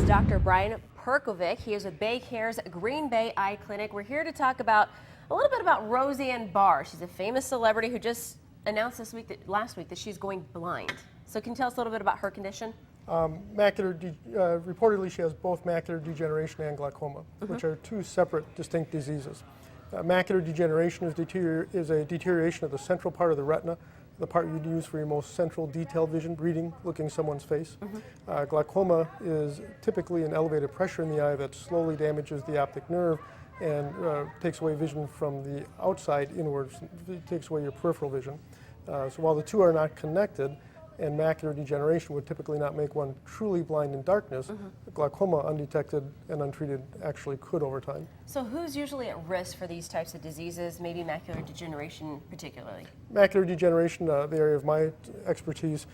Dr. Brian Perkovic. He is with Bay Care's Green Bay Eye Clinic. We're here to talk about a little bit about Roseanne Barr. She's a famous celebrity who just announced last week that she's going blind. So can you tell us a little bit about her condition? Reportedly she has both macular degeneration and glaucoma, which are two separate, distinct diseases. Macular degeneration is a deterioration of the central part of the retina, the part you'd use for your most central detailed vision, reading, looking someone's face. Glaucoma is typically an elevated pressure in the eye that slowly damages the optic nerve and takes away vision from the outside inwards. It takes away your peripheral vision. So while the two are not connected, and macular degeneration would typically not make one truly blind in darkness, glaucoma, undetected and untreated, actually could over time. So who's usually at risk for these types of diseases, maybe macular degeneration particularly? Macular degeneration, the area of my expertise,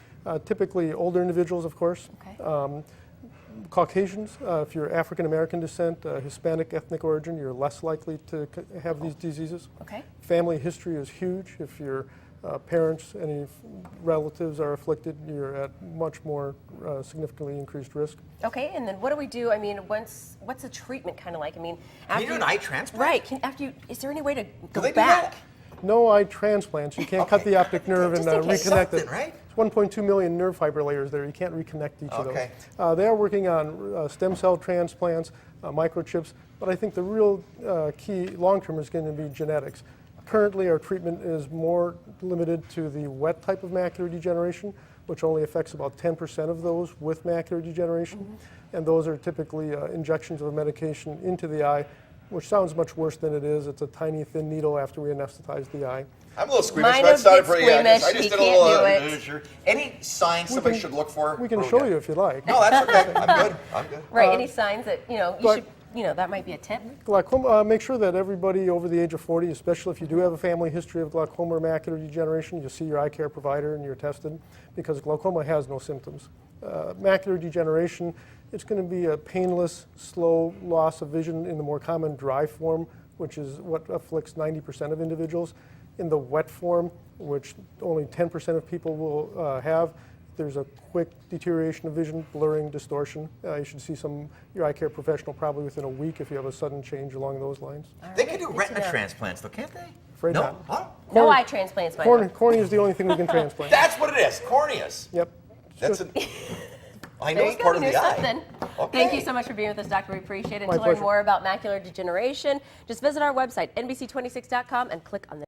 typically older individuals, of course. Okay. Caucasians, if you're African American descent, Hispanic ethnic origin, you're less likely to have these diseases. Okay. Family history is huge. If your parents, any relatives are afflicted, you're at much more significantly increased risk. Okay, and then what do we do? I mean, what's the treatment kind of like? I mean, Can you do an eye transplant? Right. Is there any way to go they do back? that? No eye transplants. You can't cut the optic nerve and reconnect it. Right? It's 1.2 million nerve fiber layers there. You can't reconnect each of those. They are working on stem cell transplants, microchips, but I think the real key long-term is going to be genetics. Currently, our treatment is more limited to the wet type of macular degeneration, which only affects about 10% of those with macular degeneration. And those are typically injections of a medication into the eye, which sounds much worse than it is. It's a tiny, thin needle after we anesthetize the eye. I'm a little squeamish. Mine That sounded pretty. squeamish. I just He did a can't little. do it. Any signs somebody should look for? We can show you if you like. No, that's okay. I'm good. I'm good. Right. Any signs that you should, that might be a tip. Glaucoma, make sure that everybody over the age of 40, especially if you do have a family history of glaucoma or macular degeneration, you see your eye care provider and you're tested, because glaucoma has no symptoms. Macular degeneration, it's going to be a painless, slow loss of vision in the more common dry form, which is what afflicts 90% of individuals. In the wet form, which only 10% of people will have, there's a quick deterioration of vision, blurring, distortion. You should see your eye care professional probably within a week if you have a sudden change along those lines. They can do retina transplants, though, can't they? Afraid No. not. Huh? No eye transplants, my lord. Cornea is the only thing we can transplant. That's what it is. Corneas. Yep. That's I know There you it's go. part of You the knew eye. something. Okay. Thank you so much for being with us, Doctor. We appreciate it. My To learn pleasure. more about macular degeneration, just visit our website, NBC26.com, and click on the